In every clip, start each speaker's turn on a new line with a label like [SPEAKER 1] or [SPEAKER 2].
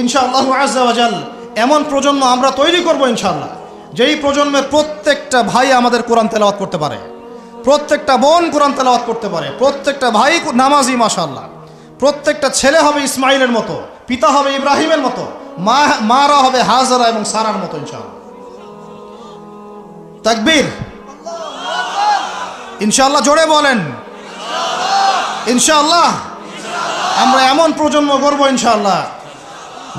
[SPEAKER 1] ইনশাআল্লাহু আযজা ওয়া জাল এমন প্রজন্ম আমরা তৈরি করব ইনশাআল্লাহ, যেই প্রজন্মের প্রত্যেকটা ভাই আমাদের কোরআন তেলাওয়াত করতে পারে, প্রত্যেকটা বোন কোরআন তেলাওয়াত করতে পারে, প্রত্যেকটা ভাই নামাজি মাশাআল্লাহ, প্রত্যেকটা ছেলে হবে ইসমাইলের মতো, পিতা হবে ইব্রাহিমের মতো, মারা হবে হাজারা এবং সারার মতো ইনশাআল্লাহ। তাকবীর, ইনশাআল্লাহ জোরে বলেন ইনশাআল্লাহ। আমরা এমন প্রজন্ম গড়ব ইনশাআল্লাহ,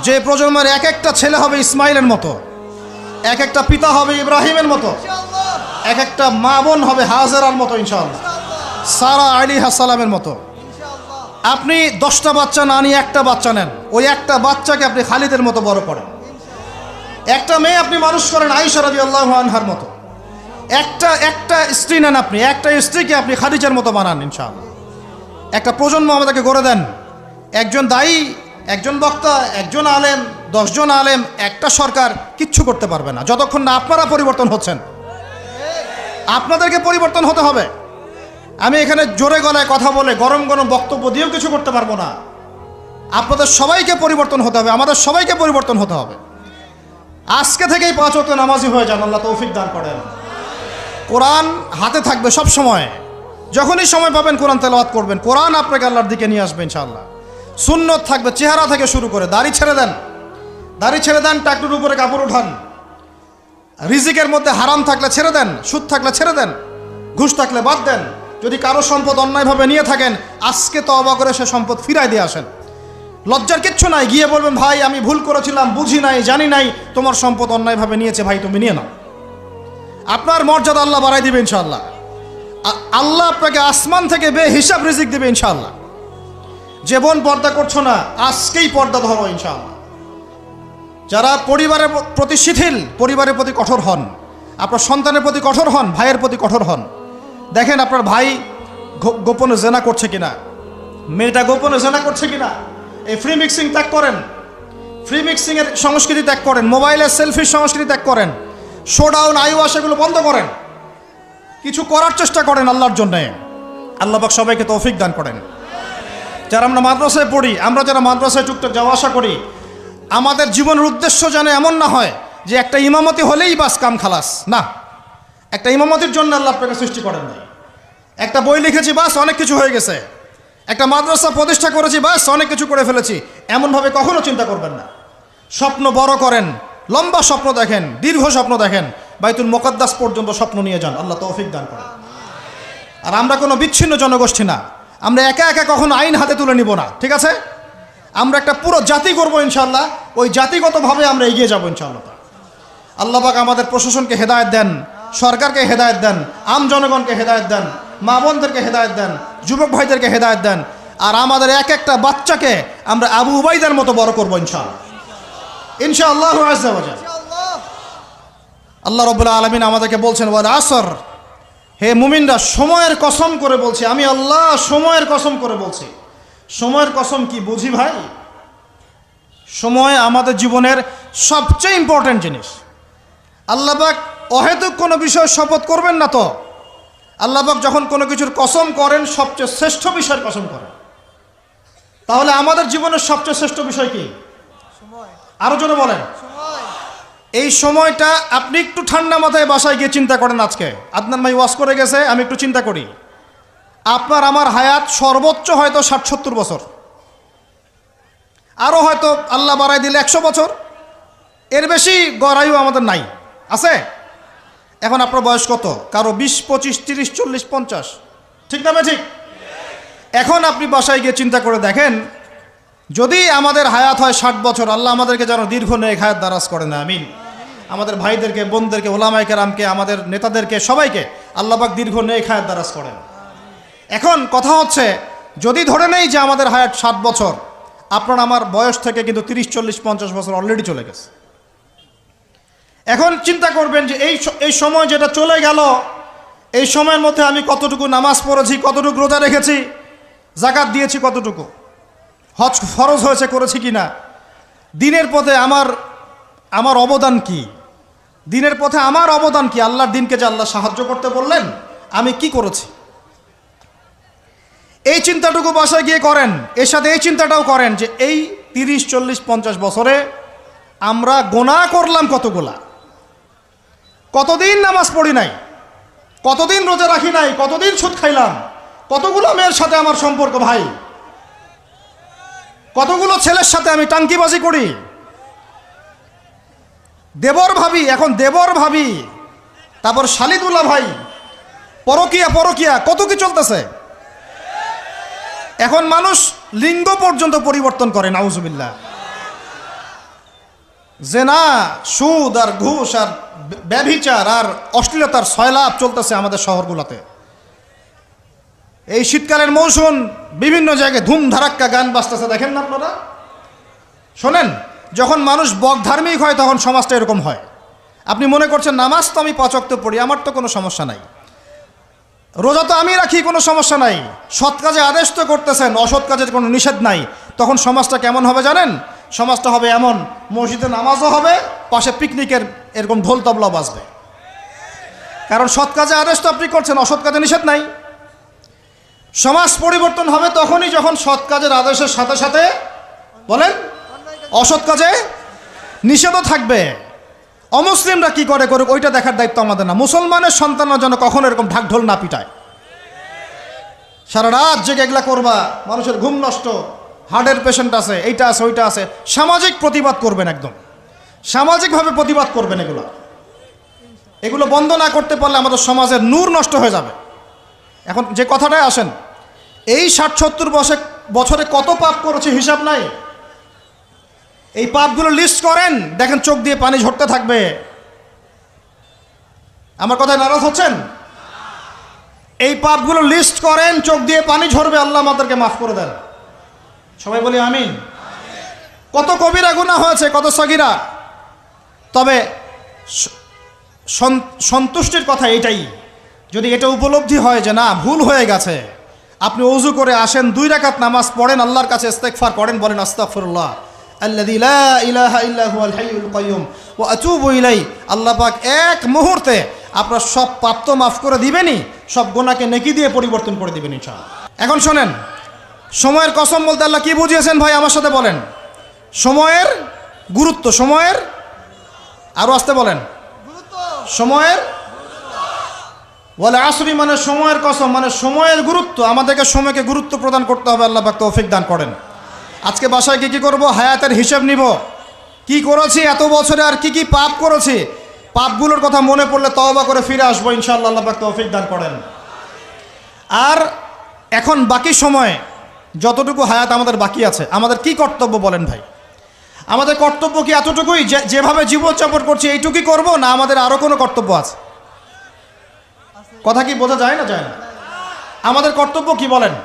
[SPEAKER 1] যে প্রজন্মের এক একটা ছেলে হবে ইসমাইলের মতো, এক একটা পিতা হবে ইব্রাহিমের মতো, এক একটা মা বোন হবে হাজারার মতো ইনশাআল্লাহ, সারা আলাইহিস সালামের মতো। আপনি 10টা বাচ্চা না নিয়ে একটা বাচ্চা নেন, ওই একটা বাচ্চাকে আপনি খালিদের মতো বড় করেন। একটা মেয়ে আপনি মানুষ করেন আয়েশা রাদিয়াল্লাহু আনহার মতো। একটা স্ত্রী নেন, আপনি একটা স্ত্রীকে আপনি খাদিজার মতো বানান ইনশাআল্লাহ। একটা প্রজন্ম আমাদেরকে গড়ে দেন। একজন দায়ী, একজন বক্তা, একজন আলেম, 10 জন আলেম, একটা সরকার কিচ্ছু করতে পারবে না যতক্ষণ না আপনারা পরিবর্তন হচ্ছেন। আপনাদেরকে পরিবর্তন হতে হবে। আমি এখানে জোরে গলায় কথা বলে গরম গরম বক্তব্য দিয়েও কিছু করতে পারবো না। আপনাদের সবাইকে পরিবর্তন হতে হবে, আমাদের সবাইকে পরিবর্তন হতে হবে। আজকে থেকেই 5 ওয়াক্ত নামাজি হয়ে যান, আল্লাহ তৌফিক দান করেন। কোরআন হাতে থাকবে সব সময়, যখনই সময় পাবেন কোরআন তেলাওয়াত করবেন। কোরআন আপনাকে আল্লাহর দিকে নিয়ে আসবে ইনশাআল্লাহ। সুন্নত থাকবে চেহারা থেকে শুরু করে, দাড়ি ছেড়ে দেন, টাকটুর উপরে কাপড় উঠান। রিজিকের মধ্যে হারাম থাকলে ছেড়ে দেন, সুদ থাকলে ছেড়ে দেন, ঘুষ থাকলে বাদ দেন। যদি কারো সম্পদ অন্যায়ভাবে নিয়ে থাকেন, আজকে তওবা করে সে সম্পদ ফিরাই দিয়ে আসেন। লজ্জার কিচ্ছু নাই, গিয়ে বলবেন ভাই আমি ভুল করেছিলাম, বুঝি নাই, জানি নাই, তোমার সম্পদ অন্যায়ভাবে নিয়েছে, ভাই তুমি নিয়ে নাও। আপনার মর্যাদা আল্লাহ বাড়াই দিবে ইনশাআল্লাহ। আল্লাহ আপনাকে আসমান থেকে বেহিসাব রিজিক দিবে ইনশাআল্লাহ। যে বোন পর্দা করছো না, আজকেই পর্দা ধরো ইনশাআল্লাহ। যারা পরিবারের প্রতি শিথিল, পরিবারের প্রতি কঠোর হন, আপনার সন্তানের প্রতি কঠোর হন, ভাইয়ের প্রতি কঠোর হন। দেখেন আপনার ভাই গোপনে জেনা করছে কিনা, মেয়েটা গোপনে জেনা করছে কিনা। এই ফ্রি মিক্সিং ত্যাগ করেন, ফ্রি মিক্সিংয়ের সংস্কৃতি ত্যাগ করেন, মোবাইলের সেলফির সংস্কৃতি ত্যাগ করেন, শোডাউন আইওয়াশ এগুলো বন্ধ করেন, কিছু করার চেষ্টা করেন আল্লাহর জন্যে। আল্লাহ পাক সবাইকে তৌফিক দান করেন। যারা আমরা মাদ্রাসায় পড়ি, আমরা যারা মাদ্রাসায় টুকটাক যাওয়া আসা করি, আমাদের জীবনের উদ্দেশ্য যেন এমন না হয় যে একটা ইমামতি হলেই বাস কাম খালাস। না, একটা ইমামতির জন্য আল্লাহ আপনাকে সৃষ্টি করেন নাই। একটা বই লিখেছি বাস অনেক কিছু হয়ে গেছে, একটা মাদ্রাসা প্রতিষ্ঠা করেছি বাস অনেক কিছু করে ফেলেছি, এমনভাবে কখনো চিন্তা করবেন না। স্বপ্ন বড় করেন, লম্বা স্বপ্ন দেখেন, দীর্ঘ স্বপ্ন দেখেন, বাইতুল মুকাদ্দাস পর্যন্ত স্বপ্ন নিয়ে যান। আল্লাহ তৌফিক দান করেন। আর আমরা কোনো বিচ্ছিন্ন জনগোষ্ঠী না, আমরা একা একা কখনো আইন হাতে তুলে নিব না, ঠিক আছে? আমরা একটা পুরো জাতি করবো ইনশাআল্লাহ, ওই জাতিগতভাবে আমরা এগিয়ে যাবো ইনশাআল্লাহ। আল্লাহ পাক আমাদের প্রশাসনকে হেদায়েত দেন, সরকারকে হেদায়েত দেন, আম জনগণকে হেদায়েত দেন, মা বোনদেরকে হেদায়েত দেন, যুবক ভাইদেরকে হেদায়েত দেন। আর আমাদের এক একটা বাচ্চাকে আমরা আবু উবাইদার মতো বড় করবো ইনশাআল্লাহ, ইনশাআল্লাহু আযজা ওয়া জাল। আল্লাহ রাব্বুল আলামিন আমাদেরকে বলছেন ওয়াল আসর, হে মুমিনরা সময়ের কসম করে বলছি, আমি আল্লাহ সময়ের কসম করে বলছি। সময়ের কসম কি বুঝি ভাই? সময় আমাদের জীবনের সবচেয়ে ইম্পর্টেন্ট জিনিস। আল্লাহ পাক অহেতুক কোনো বিষয় শপথ করবেন না তো। আল্লাহ পাক যখন কোনো কিছুর কসম করেন, সবচেয়ে শ্রেষ্ঠ বিষয়ের কসম করেন। তাহলে আমাদের জীবনের সবচেয়ে শ্রেষ্ঠ বিষয় কি? আরো জোরে বলেন। এই সময়টা আপনি একটু ঠান্ডা মাথায় বাসায় গিয়ে চিন্তা করেন। আজকে আদনান ভাই ওয়াজ করে গেছে, আমি একটু চিন্তা করি, আপনার আমার হায়াত সর্বোচ্চ হয়তো 60-70 বছর, আরও হয়তো আল্লাহ বাড়াই দিলে 100 বছর, এর বেশি গড়াইও আমাদের নাই, আছে? এখন আপনার বয়স কত? কারো 20, 25, 30, 40, 50, ঠিক না? ঠিক। এখন আপনি বাসায় গিয়ে চিন্তা করে দেখেন, যদি আমাদের হায়াত হয় 60 বছর, আল্লাহ আমাদেরকে যেন দীর্ঘ নেক হায়াত দারাজ করে না, আমিন। আমাদের ভাইদেরকে, বোনদেরকে, ওলামায়ে কেরামকে, আমাদের নেতাদেরকে, সবাইকে আল্লাহ পাক দীর্ঘ নেক হায়াত দারাজ করেন। এখন কথা হচ্ছে, যদি ধরে নেই যে আমাদের হায়াত 60 বছর, আপনার আমার বয়স থেকে কিন্তু 30, 40, 50 বছর অলরেডি চলে গেছে। এখন চিন্তা করবেন যে এই সময় যেটা চলে গেল, এই সময়ের মধ্যে আমি কতটুকু নামাজ পড়েছি, কতটুকু রোজা রেখেছি, যাকাত দিয়েছি কতটুকু, হজ ফরজ হয়েছে করেছি কি না, দিনের পথে আমার অবদান কি, দিনের পথে আমার অবদান কি, আল্লাহর দিনকে যে আল্লাহ সাহায্য করতে বললেন আমি কি করেছি। এই চিন্তাটুকু বাসায় গিয়ে করেন, এর সাথে এই চিন্তাটাও করেন যে এই 30, 40, 50 বছরে আমরা গোনা করলাম কতগুলা, কতদিন নামাজ পড়ি নাই, কতদিন রোজা রাখি নাই, কতদিন সুদ খাইলাম, কতগুলো মেয়ের সাথে আমার সম্পর্ক ভাই, কতগুলো ছেলের সাথে আমি টাঙ্কিবাজি করি, দেবর ভাবি, এখন দেবর ভাবি, তারপর শালিদুল্লাহ ভাই, পরকিয়া কত কি চলতেছে। এখন মানুষ লিঙ্গ পর্যন্ত পরিবর্তন করে, নাউজুবিল্লাহ। জেনা, সুদ আর ঘুষ আর ব্যভিচার আর অশ্লীলতার সয়লাভ চলতেছে আমাদের শহরগুলোতে। এই শীতকালের মৌসুম বিভিন্ন জায়গায় ধুম ধারাক্কা গান বাজতেছে, দেখেন না আপনারা, শোনেন। যখন মানুষ বকধার্মিক হয় তখন সমাজটা এরকম হয়। আপনি মনে করছেন নামাজ তো আমি 5 ওয়াক্ত পড়ি, আমার তো কোনো সমস্যা নাই, রোজা তো আমি রাখি, কোনো সমস্যা নাই, সৎ কাজে আদেশ তো করতেছেন, অসৎ কাজের কোনো নিষেধ নাই, তখন সমাজটা কেমন হবে জানেন? সমাজটা হবে এমন, মসজিদে নামাজও হবে, পাশে পিকনিকের এরকম ঢোল তবলা বাজবে। কারণ সৎ কাজে আদেশ তো আপনি করছেন, অসৎ কাজে নিষেধ নাই। সমাজ পরিবর্তন হবে তখনই যখন সৎ কাজের আদেশের সাথে সাথে বলেন অসৎ কাজে নিষেধও থাকবে। অমুসলিমরা কি করে করুক ওইটা দেখার দায়িত্ব আমাদের না। মুসলমানের সন্তানরা যেন কখনো এরকম ঢাকঢোল না পিটায়, সারা রাত জেগে এগুলা করবা, মানুষের ঘুম নষ্ট, হার্টের পেশেন্ট আছে, এইটা আছে ওইটা আছে। সামাজিক প্রতিবাদ করবেন, একদম সামাজিকভাবে প্রতিবাদ করবেন। এগুলো বন্ধ না করতে পারলে আমাদের সমাজের নূর নষ্ট হয়ে যাবে। এখন যে কথাটায় আসেন, এই 60-70 বছরে কত পাপ করেছে হিসাব নাই। এই পাপগুলো লিস্ট করেন, দেখেন চোখ দিয়ে পানি ঝরতে থাকবে। আমার কথায় নারাজ হচ্ছেন? এই পাপগুলো লিস্ট করেন, চোখ দিয়ে পানি ঝরবে, আল্লাহ আমাদেরকে মাফ করে দেন। সবাই বলি আমিন। কত কবিরা গুনাহ হয়েছে, কত সগীরা। তবে সন্তুষ্টির কথা এটাই, যদি এটা উপলব্ধি হয় যে না ভুল হয়ে গেছে, আপনি ওযু করে আসেন, 2 রাকাত নামাজ পড়েন, আল্লাহর কাছে ইস্তেগফার করেন, বলেন আস্তাগফিরুল্লাহ আল্লাযী লা ইলাহা ইল্লা হুয়াল হাইয়ুল কাইয়্যুম ওয়া আতুবু ইলাইহি। আল্লাহ পাক এক মুহূর্তে আপনার সব পাপ তো মাফ করে দিবেনই, সব গুনাহকে নেকি দিয়ে পরিবর্তন করে দিবেন ইনশাআল্লাহ। এখন শোনেন, সময়ের কসম বলতে আল্লাহ কি বুঝিয়েছেন ভাই আমার সাথে বলেন? সময়ের গুরুত্ব, সময়ের, আরো আসতে বলেন, সময়ের, ওয়াল আসরি মানে সময়ের কসম, মানে সময়ের গুরুত্ব। আমাদেরকে সময়কে গুরুত্ব প্রদান করতে হবে, আল্লাহ পাক তৌফিক দান করেন। আজকে বাসায় কি করব? হায়াতের হিসাব নিব, কি করেছি এত বছরে, আর কি পাপ করেছি। পাপগুলোর কথা মনে পড়লে তওবা করে ফিরে আসবো ইনশাআল্লাহ, আল্লাহ পাক তৌফিক দান করেন। আর এখন বাকি সময় যতটুকু হায়াত আমাদের বাকি আছে, আমাদের কি কর্তব্য বলেন ভাই? আমাদের কর্তব্য কি এতটুকুই যেভাবে জীবনযাপন করছি এইটুকুই করব, না আমাদের আরও কোনো কর্তব্য আছে? কথা কি বোঝা যায় না? যায় না। আমাদের কর্তব্য কি বলেন?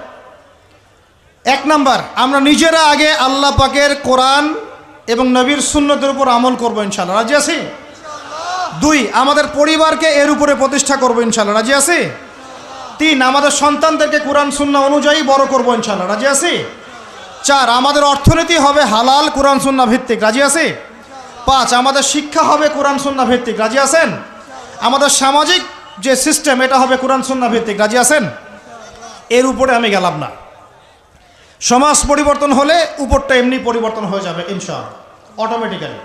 [SPEAKER 1] 1 নাম্বার, আমরা নিজেরা আগে আল্লাহ পাকের কোরআন এবং নবীর সুন্নতের উপর আমল করব ইনশাআল্লাহ, রাজি আছি? 2, আমাদের পরিবারকে এর উপরে প্রতিষ্ঠা করব ইনশাআল্লাহ, রাজি আছি? 3, আমাদের সন্তানদেরকে কোরআন সুন্নাহ অনুযায়ী বড় করব ইনশাআল্লাহ, রাজি আছি? 4, আমাদের অর্থনীতি হবে হালাল কোরআন সুন্নাহ ভিত্তিক, রাজি আছি? 5, আমাদের শিক্ষা হবে কোরআন সুন্নাহ ভিত্তিক, রাজি আছেন? আমাদের সামাজিক যে সিস্টেম এটা হবে কোরআন সুন্নাহ ভিত্তিক, রাজি আছেন? এর উপরে আমি গেলাম না। সমাজ পরিবর্তন হলে উপরটা এমনি পরিবর্তন হয়ে যাবে ইনশাআল্লাহ, অটোমেটিক্যালি।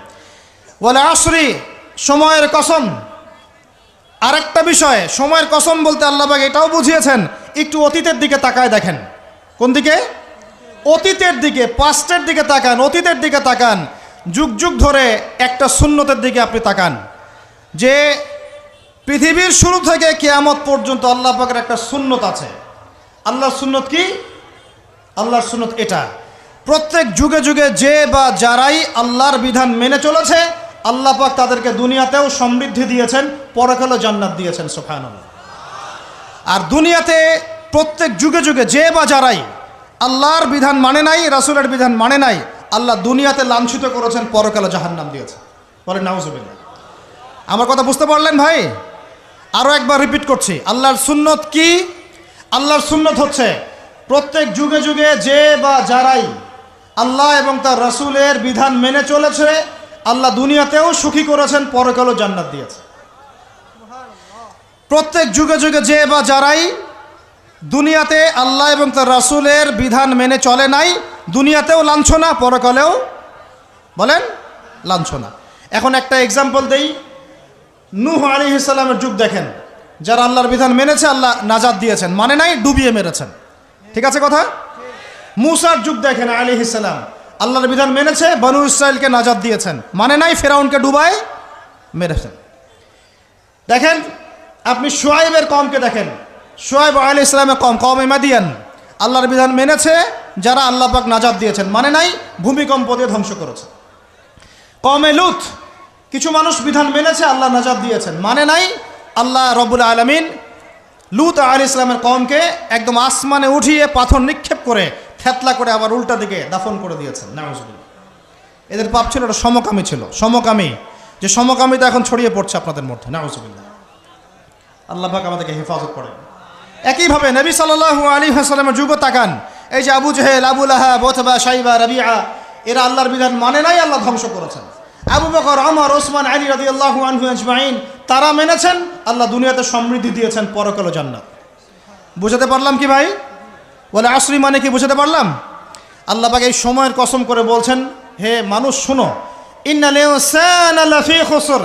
[SPEAKER 1] ওয়াল আসরি, সময়ের কসম। আরেকটা বিষয়, সময়ের কসম বলতে আল্লাহ পাক এটাও বুঝিয়েছেন, একটু অতীতের দিকে তাকায় দেখেন। কোন দিকে? অতীতের দিকে, পাস্টের দিকে তাকান, অতীতের দিকে তাকান। যুগ যুগ ধরে একটা সুন্নতের দিকে আপনি তাকান, যে পৃথিবীর শুরু থেকে কিয়ামত পর্যন্ত আল্লাহ পাকের একটা সুন্নত আছে। আল্লাহর সুন্নত কি? আল্লাহর সুন্নত এটা, প্রত্যেক যুগে যুগে যে বা যারাই আল্লাহর বিধান মেনে চলেছে, আল্লাহ পাক তাদেরকে দুনিয়াতেও সমৃদ্ধি দিয়েছেন, পরকালে জান্নাত দিয়েছেন, সুবহানাল্লাহ। আর দুনিয়াতে প্রত্যেক যুগে যুগে যে বা যারাই আল্লাহর বিধান মানে নাই, রাসূলের বিধান মানে নাই, আল্লাহ দুনিয়াতে লাঞ্ছিত করেছেন, পরকালে জাহান্নাম দিয়েছেন। বলেন নাউজুবিল্লাহ। আমার কথা বুঝতে পারলেন ভাই? আরও একবার রিপিট করছি, আল্লাহর সুন্নত কি? আল্লাহর সুন্নত হচ্ছে প্রত্যেক যুগে যুগে যে বা যারাই আল্লাহ এবং তার রাসূলের বিধান মেনে চলেছে, আল্লাহ দুনিয়াতেও সুখী করেছেন, পরকালেও জান্নাত দিয়েছে। প্রত্যেক যুগে যুগে যে বা যারাই দুনিয়াতে আল্লাহ এবং তার রাসূলের বিধান মেনে চলে নাই, দুনিয়াতেও লাঞ্ছনা, পরকালেও বলেন লাঞ্ছনা। এখন একটা এক্সাম্পল দেই, নূহ আলাইহিস সালামের যুগ দেখেন, যারা আল্লাহর বিধান মেনেছে আল্লাহ নাজাত দিয়েছেন, মানে নাই ডুবিয়ে মেরেছেন, ঠিক আছে কথা। মূসার যুগ দেখেন আলাইহিস সালাম, আল্লাহর বিধান মেনেছে, বনু ইসরাইলকে নাজাত দিয়েছেন, মানে নাই ফেরাউনকে ডুবায় মেরেছেন। দেখেন আপনি শুআইবের কওমকে দেখেন, শুআইব আলাইহিস সালামের কওম, কওমে মাদিয়ান, আল্লাহর বিধান মেনেছে, যারা আল্লাহ পাক নাজাত দিয়েছেন, মানে নাই ভূমিকম্প দিয়ে ধ্বংস করেছে। কওমে লূত, কিছু মানুষ বিধান মেনেছে, আল্লাহ নাজাত দিয়েছেন, মানে নাই আল্লাহ রব্বুল আলামিন লূত আলাইহিস সালামের কওমকে একদম আসমানে উঠিয়ে পাথর নিক্ষেপ করে থেতলা করে আবার উল্টা দিকে দাফন করে দিয়েছেন, নাউজুবিল্লাহ। এদের পাপ ছিল, এটা সমকামী ছিল, সমকামী, যে সমকামিতা এখন ছড়িয়ে পড়ছে আপনাদের মধ্যে, নাউজুবিল্লাহ। আল্লাহ পাক আমাদেরকে হেফাজত করেন। একইভাবে নবী সাল্লাল্লাহু আলাইহি ওয়াসাল্লামের যুগ তাকান, এই যে আবু জেহেল, আবু লাহাব, উতবা, শাইবা, রাবিআ, এরা আল্লাহর বিধান মানে নাই, আল্লাহ ধ্বংস করেছেন। আবু বকর, ওমর, ওসমান, আলী রাদিয়াল্লাহু আনহু আজমাইন, তারা মেনেছেন, আল্লাহ দুনিয়াতে সমৃদ্ধি দিয়েছেন, পরকালে জান্নাত। বুঝাতে পারলাম কি ভাই? বলে আসরি মানে কি বুঝাতে পারলাম? আল্লাহ পাক এই সময়ের কসম করে বলছেন, হে মানুষ শোনো, ইন্নাল ইনসানা লাফি খুসর,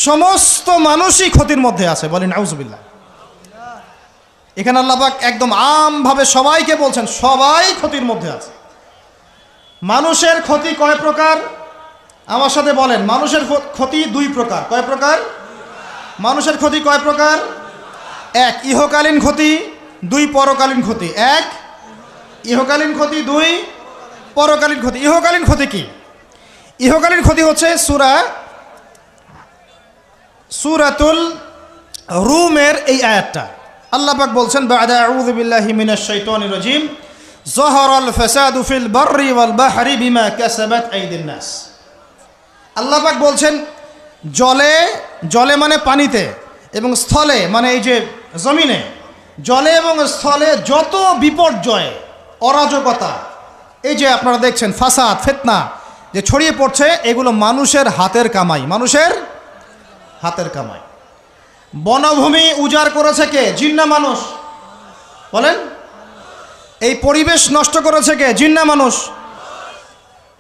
[SPEAKER 1] সমস্ত মানুষই ক্ষতির মধ্যে আছে, বলেন নাউজুবিল্লাহ। এখানে আল্লাহ পাক একদম আমভাবে সবাইকে বলছেন, সবাই ক্ষতির মধ্যে আছে। মানুষের ক্ষতি কয় প্রকার? আমার সাথে বলেন, মানুষের ক্ষতি দুই প্রকার। কয় প্রকার? মানুষের ক্ষতি কয় প্রকার? এক ইহকালীন ক্ষতি, দুই পরকালীন ক্ষতি। এক ইহকালীন ক্ষতি, দুই পরকালীন ক্ষতি। ইহকালীন ক্ষতি কি? ইহকালীন ক্ষতি হচ্ছে সূরাতুল রুমের এই আয়াতটা। আল্লাহ পাক বলছেন, বা'দা আউযু বিল্লাহি মিনাশ শাইতানির রাজিম, যাহারাল ফাসাদু ফিল বাররি ওয়াল বাহরি বিমা কাসাবাত আইদিন নাস। আল্লাহ পাক বলছেন, জলে, জলে মানে পানিতে, এবং স্থলে মানে এই যে জমিনে, জলে এবং স্থলে যত বিপর্যয়, অরাজকতা, এই যে আপনারা দেখছেন ফাসাদ, ফিতনা যে ছড়িয়ে পড়ছে, এগুলো মানুষের হাতের কামাই, মানুষের হাতের কামাই। বনভূমি উজাড় করেছে কে? জিন না মানুষ? বলেন। এই পরিবেশ নষ্ট করেছে কে? জিন না মানুষ?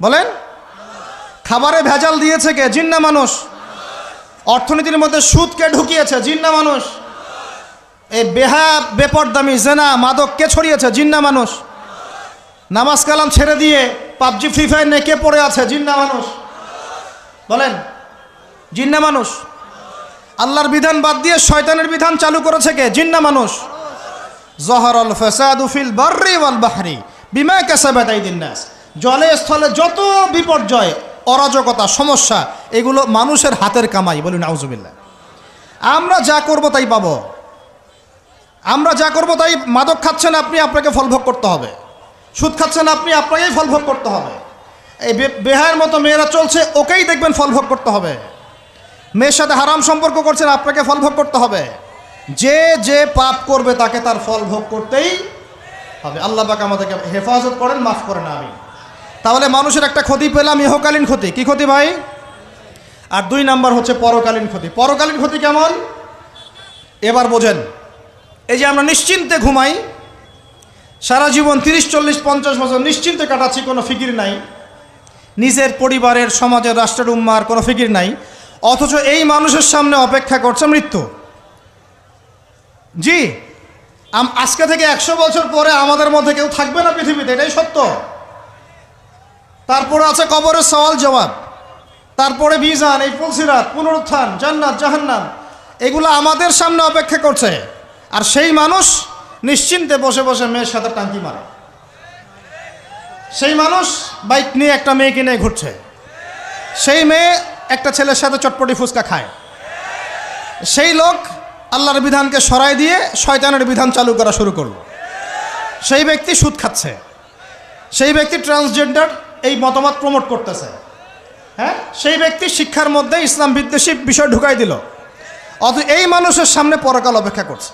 [SPEAKER 1] বলেন। খাবারে ভেজাল দিয়েছে কে? জিন না মানুষ? অর্থনীতির মধ্যে সুদকে ঢুকিয়েছে, জিন না মানুষ? এই বেপরদামি, জেনা, মাদক কে ছড়িয়েছে? জিন না মানুষ? নামাজ কালাম ছেড়ে দিয়ে পাবজি, ফ্রি ফায়ার নিয়ে কে পড়ে আছে? জিন না মানুষ? বলেন, জিন না মানুষ? আল্লাহর বিধান বাদ দিয়ে শয়তানের বিধান চালু করেছে কে? জিন না মানুষ? যাহারাল ফাসাদু ফিল বাররি ওয়াল বাহরি বিমা কাসাবাত আইদিন নাস, জলে স্থলে যত বিপর্যয়, অরাজকতা, সমস্যা, এগুলো মানুষের হাতের কামাই, বলি নাউজুবিল্লাহ। আমরা যা করব তাই পাবো, আমরা যা করব তাই। মাদক খাচ্ছেন আপনি, আপনাকে ফলভোগ করতে হবে। সুদ খাচ্ছেন আপনি, আপনাকেই ফলভোগ করতে হবে। এই বেহায়ের মতো মেয়েরা চলছে, ওকেই দেখবেন ফলভোগ করতে হবে। মেয়ের সাথে হারাম সম্পর্ক করছেন, আপনাকে ফলভোগ করতে হবে। যে যে পাপ করবে তাকে তার ফল ভোগ করতেই হবে। আল্লাহ পাক আমাদেরকে হেফাজত করেন, মাফ করেন, আমিন। তাহলে মানুষের একটা ক্ষতি পেলাম, ইহকালীন ক্ষতি। কি ক্ষতি ভাই? আর দুই নাম্বার হচ্ছে পরকালীন ক্ষতি। পরকালীন ক্ষতি কেমন? এবার বোঝেন। এই যে আমরা নিশ্চিন্তে ঘুমাই, সারা জীবন 30, 40, 50 বছর নিশ্চিন্তে কাটাচ্ছি, কোনো ফিকির নাই, নিজের পরিবারের, সমাজের, রাষ্ট্রের, উম্মার কোনো ফিকির নাই, অথচ এই মানুষের সামনে অপেক্ষা করছে মৃত্যু। জি, আজকে থেকে 100 বছর পরে আমাদের মধ্যে কেউ থাকবে না পৃথিবীতে, এটাই সত্য। তারপরে আছে কবরের সওয়াল জবাব, তারপরে মিজান, এই ফুলসিরাত, পুনরুত্থান, জান্নাত, জাহান্নাম, এগুলো আমাদের সামনে অপেক্ষা করছে। আর সেই মানুষ নিশ্চিন্তে বসে বসে মেয়ের সাথে টাঙ্কি মারে। সেই মানুষ বাইক নিয়ে একটা মেয়েকে নিয়ে ঘুরছে, সেই মেয়ে একটা ছেলের সাথে চটপটি ফুচকা খায়। সেই লোক আল্লাহর বিধানকে সরাই দিয়ে শয়তানের বিধান চালু করা শুরু করলো। সেই ব্যক্তি সুদ খাচ্ছে, সেই ব্যক্তি ট্রান্সজেন্ডার এই মতামত প্রমোট করতেছে, হ্যাঁ, সেই ব্যক্তি শিক্ষার মধ্যে ইসলাম বিদ্বেষী বিষয় ঢুকাই দিল। অথচ এই মানুষের সামনে পরকাল অপেক্ষা করছে।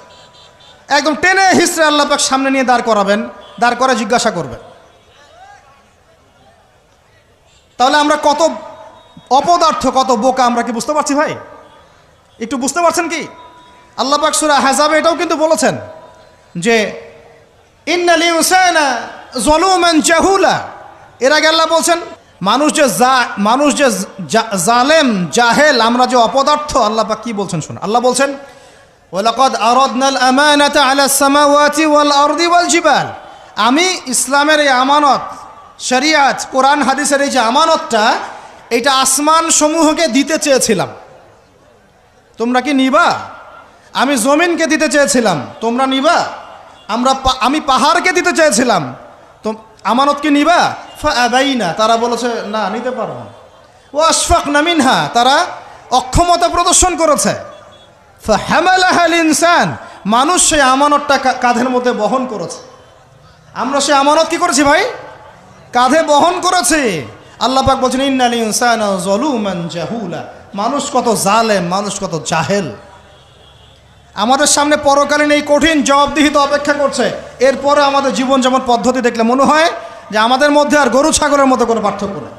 [SPEAKER 1] একদম টেনে হিস্ট্রি আল্লাহ পাক সামনে নিয়ে দাঁড় করাবেন, দাঁড় করে জিজ্ঞাসা করবেন। তাহলে আমরা কত অপদার্থ, কত বোকা, আমরা কি বুঝতে পারছি ভাই? একটু বুঝতে পারছেন কি? আল্লাহ পাক সূরা আহজাবে এটাও কিন্তু বলেছেন যে ইন্নাল ইনসানা যালুমান জাহুলা। এর আগে আল্লাহ বলছেন মানুষ যে জালেম জাহেল, আমরা যে অপদার্থ, আল্লাহ পাক কি বলছেন শুনুন। আল্লাহ বলছেন ওয়ালাকাদ আরাদনাল আমানাতা আলাস সামাওয়াতি ওয়াল আরদি ওয়াল জিবাল। আমি ইসলামের এই আমানত, শরিয়াত, কোরআন হাদিসের এই যে আমানতটা, এটা আসমান সমূহকে দিতে চেয়েছিলাম, তোমরা কি নিবা? আমি জমিনকে দিতে চেয়েছিলাম, তোমরা নিবা? আমি পাহাড়কে দিতে চেয়েছিলাম, তো আমানত কি নিবা? ফাআবাইনা, তারা বলেছে না, নিতে পারবো না। ওয়াশফাকনা মিনহা, তারা অক্ষমতা প্রদর্শন করেছে। ফাহামালাহাল ইনসান, মানুষ সেই আমানতটা কাঁধের মধ্যে বহন করেছে। আমরা সেই আমানত কি করেছি ভাই? কাঁধে বহন করেছি। আল্লাহ পাক বলছেন ইন্নাল ইনসানা যালুমান জাহুলা, মানুষ কত জালেম, মানুষ কত জাহেল। আমাদের সামনে পরকালীন এই কঠিন জবাবদিহিতা অপেক্ষা করছে। এরপরে আমাদের জীবনযাপন পদ্ধতি দেখলে মনে হয় যে আমাদের মধ্যে আর গরু ছাগলের মতো কোনো পার্থক্য নেই।